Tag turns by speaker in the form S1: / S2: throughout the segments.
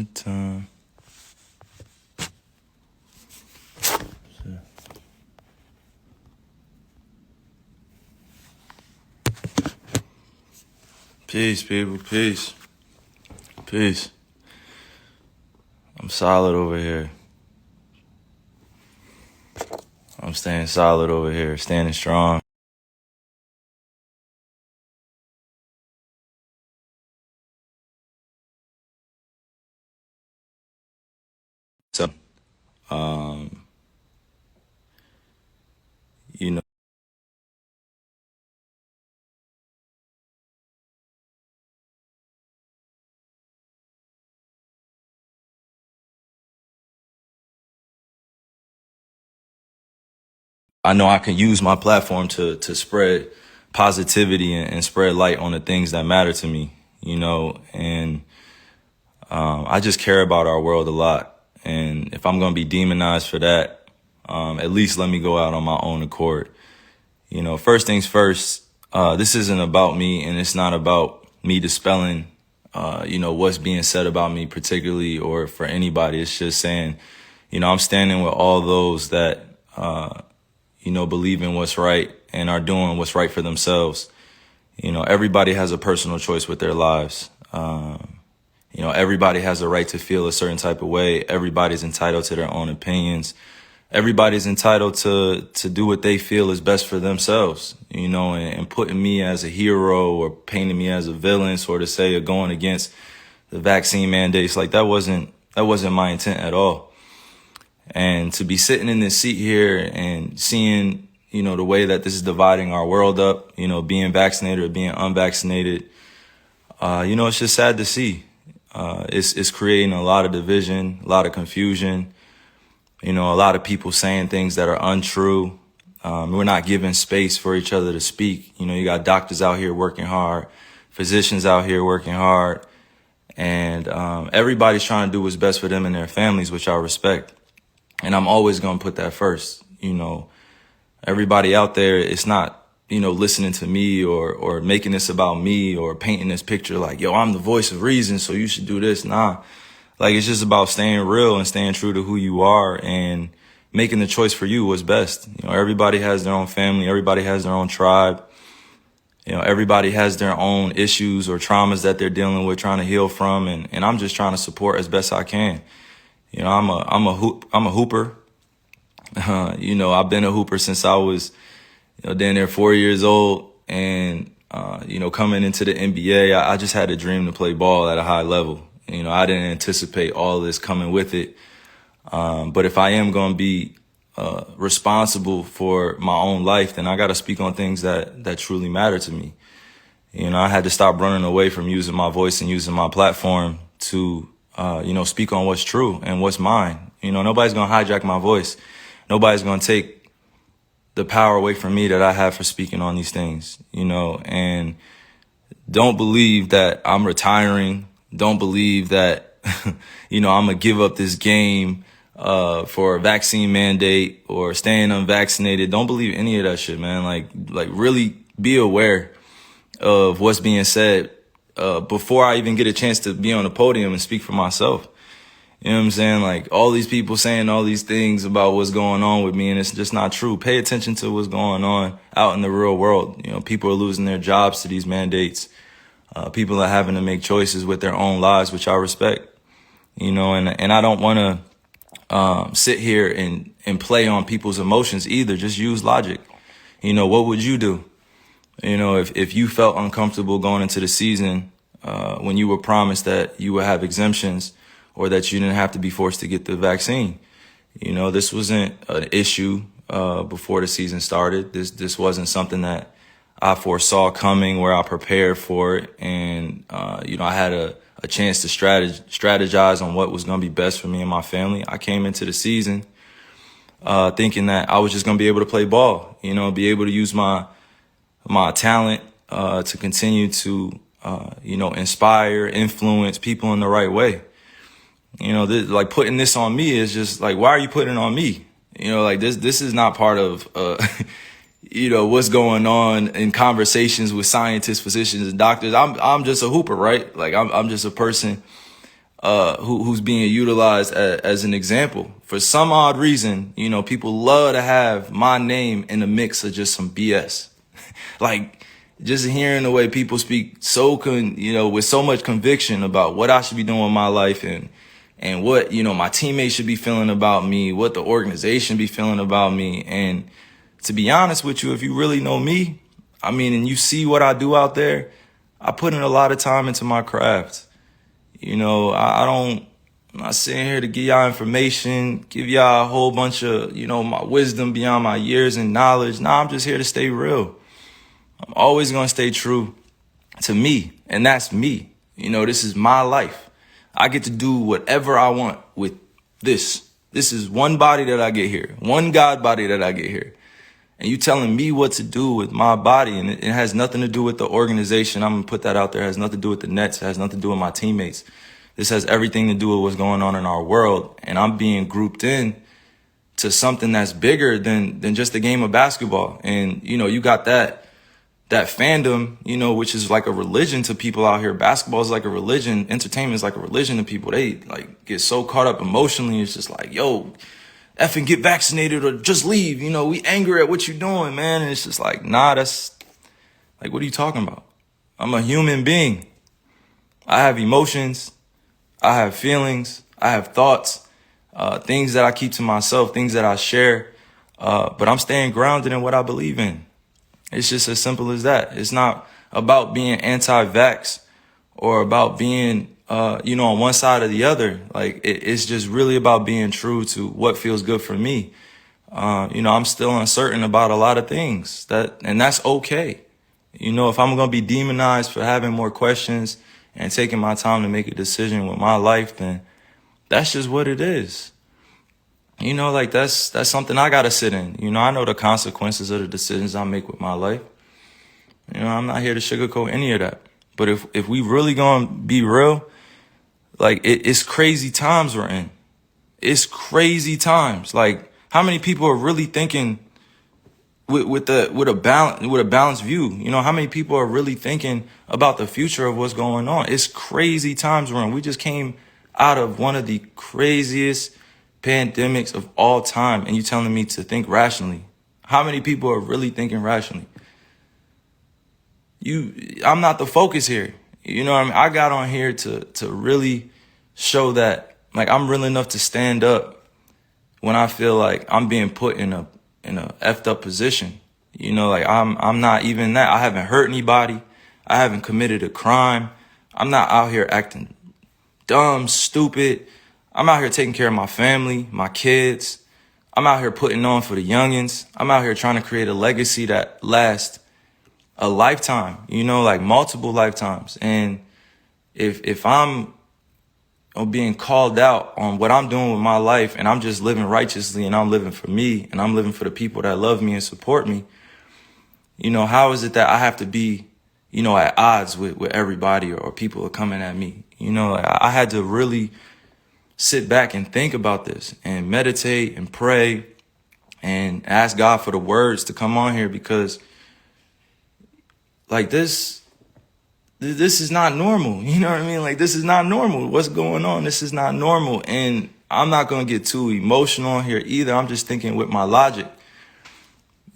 S1: the time. Peace, people. Peace. Peace. I'm solid over here. I'm staying solid over here, standing strong. So, you know, I know I can use my platform to spread positivity and spread light on the things that matter to me, and I just care about our world a lot. And if I'm going to be demonized for that, at least let me go out on my own accord. First things first, this isn't about me, and it's not about me dispelling, what's being said about me particularly or for anybody. It's just saying, I'm standing with all those that, believe in what's right and are doing what's right for themselves. Everybody has a personal choice with their lives. Everybody has a right to feel a certain type of way. Everybody's entitled to their own opinions. Everybody's entitled to do what they feel is best for themselves, and putting me as a hero or painting me as a villain, sort of say, or going against the vaccine mandates, like that wasn't my intent at all. And to be sitting in this seat here and seeing, the way that this is dividing our world up, being vaccinated or being unvaccinated, it's just sad to see. It's creating a lot of division, a lot of confusion, a lot of people saying things that are untrue. We're not giving space for each other to speak. You got doctors out here working hard, physicians out here working hard, and everybody's trying to do what's best for them and their families, which I respect. And I'm always going to put that first. Everybody out there, it's not, listening to me or making this about me or painting this picture like, yo, I'm the voice of reason, so you should do this. Nah, like it's just about staying real and staying true to who you are and making the choice for you what's best. Everybody has their own family. Everybody has their own tribe. Everybody has their own issues or traumas that they're dealing with, trying to heal from. And I'm just trying to support as best I can. I'm a hooper. I've been a hooper since I was, down there 4 years old. And, coming into the NBA, I just had a dream to play ball at a high level. I didn't anticipate all this coming with it. But if I am going to be responsible for my own life, then I got to speak on things that truly matter to me. I had to stop running away from using my voice and using my platform to, speak on what's true and what's mine. Nobody's going to hijack my voice. Nobody's going to take the power away from me that I have for speaking on these things, and don't believe that I'm retiring. Don't believe that, I'm going to give up this game for a vaccine mandate or staying unvaccinated. Don't believe any of that shit, man. Like really be aware of what's being said before I even get a chance to be on the podium and speak for myself. You know what I'm saying? Like all these people saying all these things about what's going on with me, and it's just not true. Pay attention to what's going on out in the real world. People are losing their jobs to these mandates. People are having to make choices with their own lives, which I respect. And I don't want to sit here and play on people's emotions either. Just use logic. What would you do? If you felt uncomfortable going into the season when you were promised that you would have exemptions or that you didn't have to be forced to get the vaccine. This wasn't an issue before the season started. This wasn't something that I foresaw coming, where I prepared for it. And, I had a chance to strategize on what was going to be best for me and my family. I came into the season thinking that I was just going to be able to play ball, be able to use my talent to continue to, inspire, influence people in the right way. Like putting this on me is just like, why are you putting it on me? This is not part of, what's going on in conversations with scientists, physicians, and doctors. I'm just a hooper, right? Like I'm just a person, who's being utilized as an example. For some odd reason, people love to have my name in the mix of just some BS. Like, just hearing the way people speak with so much conviction about what I should be doing with my life and what, my teammates should be feeling about me, what the organization be feeling about me. And to be honest with you, if you really know me, and you see what I do out there, I put in a lot of time into my craft. I'm not sitting here to give y'all information, give y'all a whole bunch of, my wisdom beyond my years and knowledge. Nah, I'm just here to stay real. I'm always going to stay true to me, and that's me. This is my life. I get to do whatever I want with this. This is one body that I get here, one God body that I get here. And you telling me what to do with my body, and it has nothing to do with the organization. I'm going to put that out there. It has nothing to do with the Nets. It has nothing to do with my teammates. This has everything to do with what's going on in our world. And I'm being grouped in to something that's bigger than just a game of basketball. And, you got that fandom, which is like a religion to people out here. Basketball is like a religion. Entertainment is like a religion to people. They get so caught up emotionally. It's just like, yo, effing get vaccinated or just leave. We angry at what you're doing, man. And it's just like, nah, that's like, what are you talking about? I'm a human being. I have emotions. I have feelings. I have thoughts, things that I keep to myself, things that I share. But I'm staying grounded in what I believe in. It's just as simple as that. It's not about being anti-vax or about being, on one side or the other. Like, it's just really about being true to what feels good for me. I'm still uncertain about a lot of things and that's okay. If I'm going to be demonized for having more questions and taking my time to make a decision with my life, then that's just what it is. That's something I got to sit in. I know the consequences of the decisions I make with my life. I'm not here to sugarcoat any of that. But if we really going to be real, it's crazy times we're in. It's crazy times. Like, how many people are really thinking with a balanced view? How many people are really thinking about the future of what's going on? It's crazy times we're in. We just came out of one of the craziest pandemics of all time, and you telling me to think rationally. How many people are really thinking rationally? I'm not the focus here. I got on here to really show that, like, I'm real enough to stand up when I feel like I'm being put in a effed up position. I'm not even that. I haven't hurt anybody. I haven't committed a crime. I'm not out here acting dumb, stupid. I'm out here taking care of my family, my kids. I'm out here putting on for the youngins. I'm out here trying to create a legacy that lasts a lifetime, multiple lifetimes. And if I'm being called out on what I'm doing with my life, and I'm just living righteously, and I'm living for me, and I'm living for the people that love me and support me, how is it that I have to be, at odds with everybody, or people are coming at me? I had to really sit back and think about this and meditate and pray and ask God for the words to come on here, because this is not normal. You know what I mean? This is not normal. What's going on? This is not normal. And I'm not going to get too emotional here either. I'm just thinking with my logic.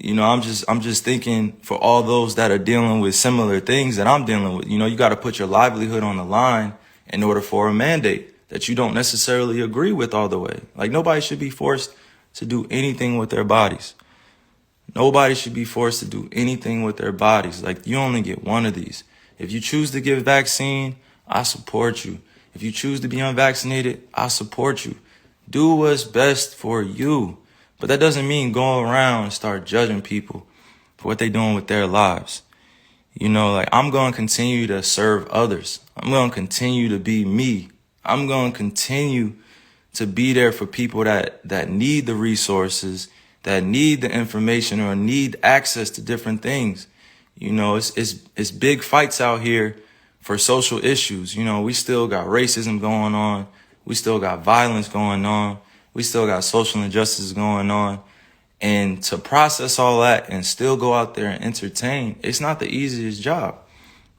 S1: I'm just thinking for all those that are dealing with similar things that I'm dealing with. You got to put your livelihood on the line in order for a mandate that you don't necessarily agree with all the way. Nobody should be forced to do anything with their bodies. Nobody should be forced to do anything with their bodies. You only get one of these. If you choose to get vaccine, I support you. If you choose to be unvaccinated, I support you. Do what's best for you. But that doesn't mean go around and start judging people for what they're doing with their lives. I'm going to continue to serve others. I'm going to continue to be me. I'm going to continue to be there for people that need the resources, that need the information, or need access to different things. It's big fights out here for social issues. We still got racism going on. We still got violence going on. We still got social injustices going on. And to process all that and still go out there and entertain, it's not the easiest job.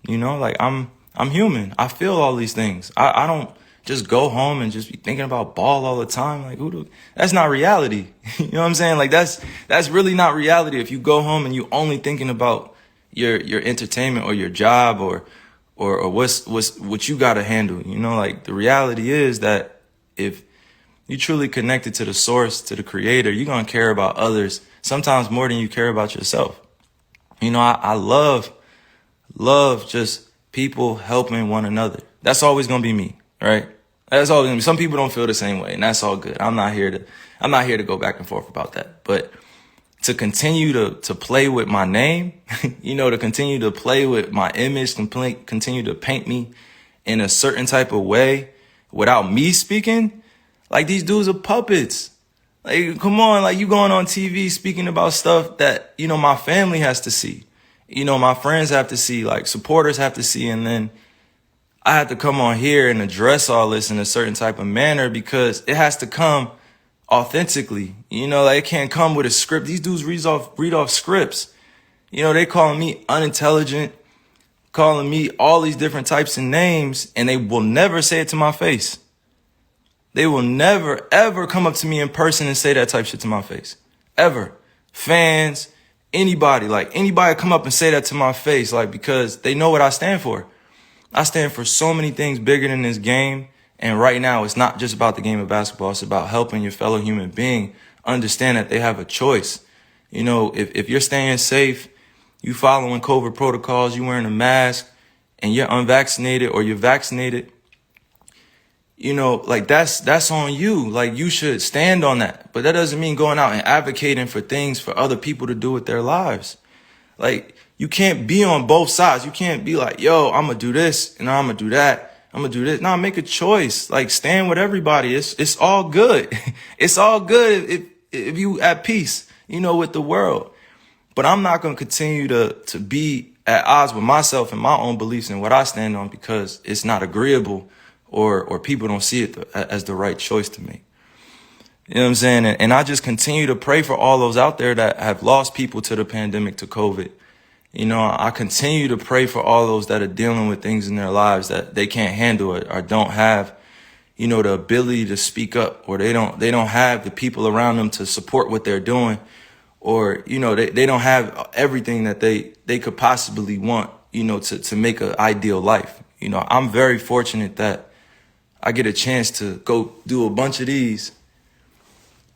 S1: I'm human. I feel all these things. I don't just go home and just be thinking about ball all the time. Like, that's not reality. You know what I'm saying? Like, that's really not reality. If you go home and you only thinking about your entertainment or your job or what you got to handle, you know, like the reality is that if you truly connected to the source, to the creator, you're going to care about others sometimes more than you care about yourself. You know, I love just people helping one another. That's always going to be me, right? That's always going to be. Some people don't feel the same way, and that's all good. I'm not here to go back and forth about that. But to continue to play with my name, you know, to continue to play with my image, continue to paint me in a certain type of way without me speaking, like these dudes are puppets. Like, come on, like you going on TV speaking about stuff that, you know, my family has to see, you know, my friends have to see, like supporters have to see. And then I have to come on here and address all this in a certain type of manner because it has to come authentically. You know, like it can't come with a script. These dudes read off scripts. You know, they calling me unintelligent, calling me all these different types of names, and they will never say it to my face. They will never, ever come up to me in person and say that type shit to my face. Ever. Fans, anybody come up and say that to my face, like, because they know what I stand for. I stand for so many things bigger than this game. And right now, it's not just about the game of basketball. It's about helping your fellow human being understand that they have a choice. You know, if you're staying safe, you following COVID protocols, you wearing a mask, and you're unvaccinated or you're vaccinated, you know, like that's on you. Like you should stand on that. But that doesn't mean going out and advocating for things for other people to do with their lives. Like you can't be on both sides. You can't be like, yo, I'm going to do this and I'm going to do that. I'm going to do this. No, make a choice. Like stand with everybody. It's all good. It's all good if you at peace, you know, with the world. But I'm not going to continue to be at odds with myself and my own beliefs and what I stand on because it's not agreeable or people don't see it as the right choice to make. You know what I'm saying? And I just continue to pray for all those out there that have lost people to the pandemic, to COVID. You know, I continue to pray for all those that are dealing with things in their lives that they can't handle it or don't have, you know, the ability to speak up, or they don't have the people around them to support what they're doing, or, you know, they don't have everything that they could possibly want, you know, to make an ideal life. You know, I'm very fortunate that I get a chance to go do a bunch of these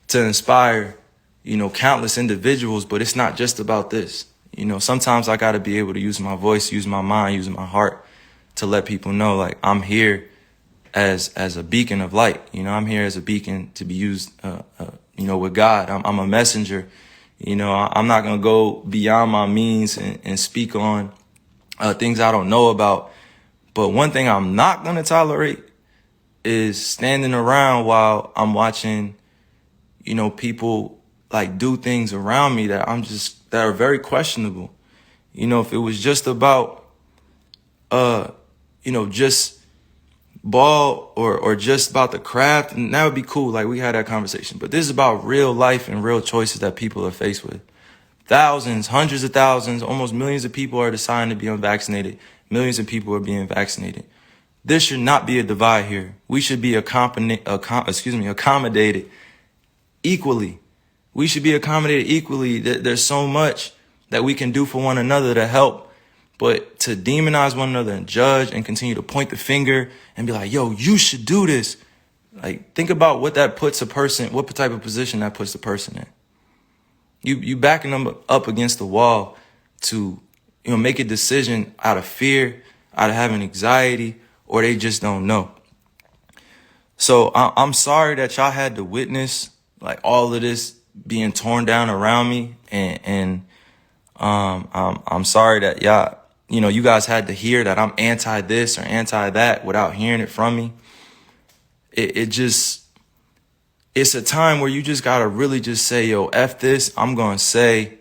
S1: to inspire, you know, countless individuals, but it's not just about this. You know, sometimes I got to be able to use my voice, use my mind, use my heart to let people know, like, I'm here as a beacon of light. You know, I'm here as a beacon to be used, you know, with God. I'm a messenger. You know, I'm not going to go beyond my means and speak on things I don't know about. But one thing I'm not going to tolerate is standing around while I'm watching, you know, people like do things around me that that are very questionable. You know, if it was just about, you know, just ball or just about the craft, and that would be cool. Like we had that conversation, but this is about real life and real choices that people are faced with. Thousands, hundreds of thousands, almost millions of people are deciding to be unvaccinated. Millions of people are being vaccinated. There should not be a divide here. We should be accommodated equally. We should be accommodated equally. There's so much that we can do for one another to help, but to demonize one another and judge and continue to point the finger and be like, yo, you should do this. Like, think about what that puts a person, what type of position that puts the person in. You backing them up against the wall to, you know, make a decision out of fear, out of having anxiety, or they just don't know. So I'm sorry that y'all had to witness like all of this being torn down around me, and I'm sorry that y'all, you know, you guys had to hear that I'm anti this or anti that without hearing it from me. It's a time where you just gotta really just say, yo, F this. I'm gonna say,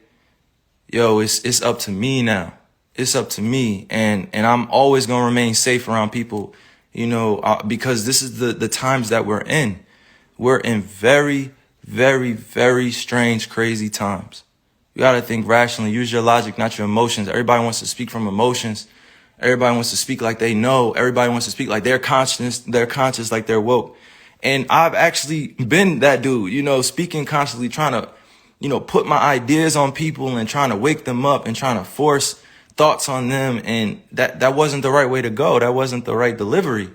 S1: yo, it's up to me now. It's up to me, and I'm always gonna remain safe around people, you know, because this is the times that we're in. We're in very, very, very strange, crazy times. You got to think rationally. Use your logic, not your emotions. Everybody wants to speak from emotions. Everybody wants to speak like they know. Everybody wants to speak like they're conscious, like they're woke. And I've actually been that dude, speaking consciously, trying to, put my ideas on people and trying to wake them up and trying to force thoughts on them. And that wasn't the right way to go. That wasn't the right delivery.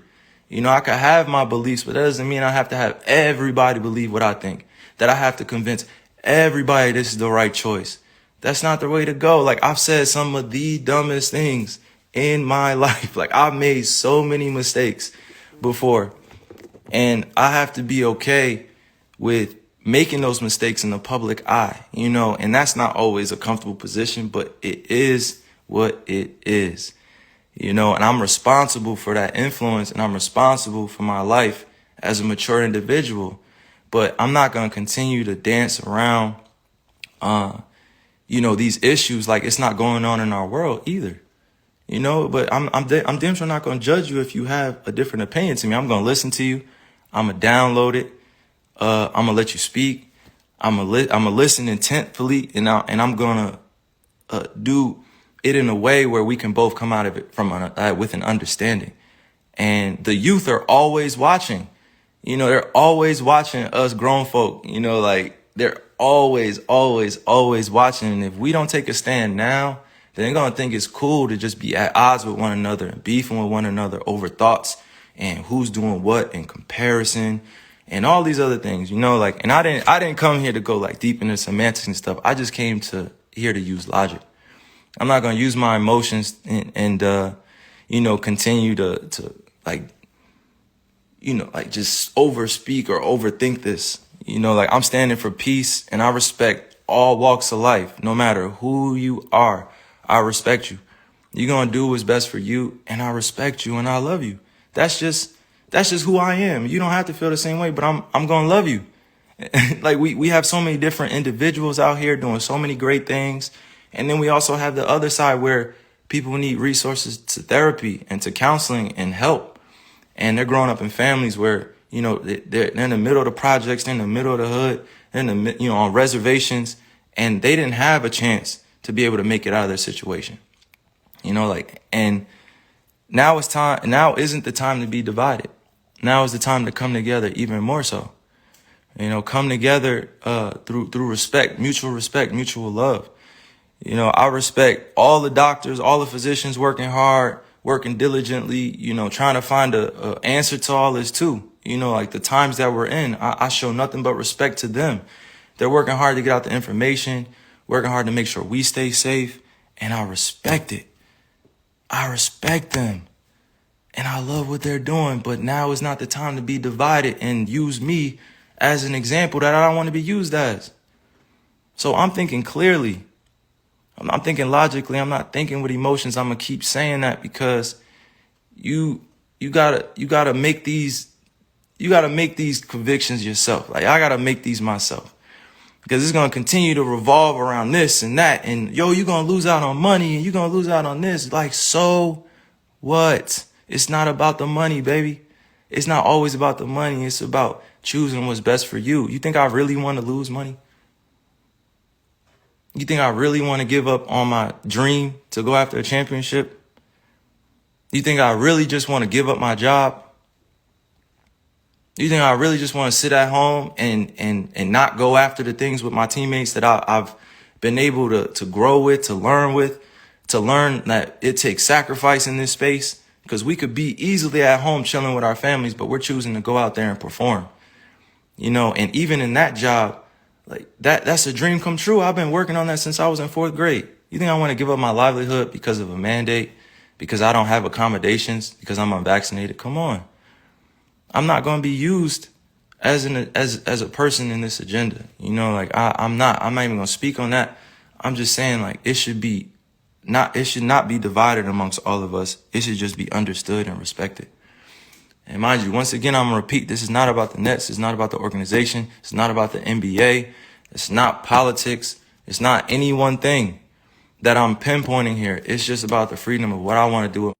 S1: I could have my beliefs, but that doesn't mean I have to have everybody believe what I think, that I have to convince everybody this is the right choice. That's not the way to go. Like, I've said some of the dumbest things in my life. Like, I've made so many mistakes before, and I have to be okay with making those mistakes in the public eye, and that's not always a comfortable position, but it is what it is, and I'm responsible for that influence, and I'm responsible for my life as a mature individual. But I'm not going to continue to dance around, these issues like it's not going on in our world either. But I'm damn sure not going to judge you if you have a different opinion to me. I'm going to listen to you. I'm going to download it. I'm going to let you speak. I'm going to listen intentfully, and I'm going to do it in a way where we can both come out of it with an understanding. And the youth are always watching. They're always watching us grown folk, like they're always, always, always watching. And if we don't take a stand now, then they're going to think it's cool to just be at odds with one another and beefing with one another over thoughts and who's doing what in comparison and all these other things, and I didn't come here to go like deep into semantics and stuff. I just came here to use logic. I'm not going to use my emotions and continue to just overspeak or overthink this. I'm standing for peace, and I respect all walks of life, no matter who you are. I respect you. You're going to do what's best for you, and I respect you, and I love you. That's just who I am. You don't have to feel the same way, but I'm going to love you. Like, we have so many different individuals out here doing so many great things. And then we also have the other side where people need resources to therapy and to counseling and help. And they're growing up in families where, they're in the middle of the projects, they're in the middle of the hood, they're in the, on reservations, and they didn't have a chance to be able to make it out of their situation. And now isn't the time to be divided. Now is the time to come together even more so. Come together through respect, mutual love. I respect all the doctors, all the physicians working hard, working diligently, trying to find a answer to all this too. Like the times that we're in, I show nothing but respect to them. They're working hard to get out the information, working hard to make sure we stay safe, and I respect it. I respect them. And I love what they're doing, but now is not the time to be divided and use me as an example that I don't want to be used as. So I'm thinking clearly. I'm thinking logically. I'm not thinking with emotions. I'm going to keep saying that because you gotta make these convictions yourself. Like, I gotta make these myself, because it's going to continue to revolve around this and that. And you're going to lose out on money and you're going to lose out on this. Like, so what? It's not about the money, baby. It's not always about the money. It's about choosing what's best for you. You think I really want to lose money? You think I really want to give up on my dream to go after a championship? You think I really just want to give up my job? You think I really just want to sit at home and not go after the things with my teammates that I've been able to grow with, to learn that it takes sacrifice in this space? Because we could be easily at home chilling with our families, but we're choosing to go out there and perform. And even in that job, like that's a dream come true. I've been working on that since I was in 4th grade. You think I want to give up my livelihood because of a mandate, because I don't have accommodations, because I'm unvaccinated? Come on. I'm not going to be used as a person in this agenda. I'm not even going to speak on that. I'm just saying, like, it should not be divided amongst all of us. It should just be understood and respected. And mind you, once again, I'm going to repeat, this is not about the Nets. It's not about the organization. It's not about the NBA. It's not politics. It's not any one thing that I'm pinpointing here. It's just about the freedom of what I want to do.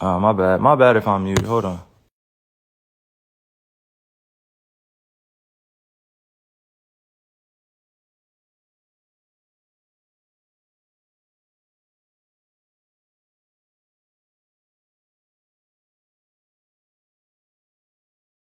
S1: My bad. My bad if I'm muted. Hold on.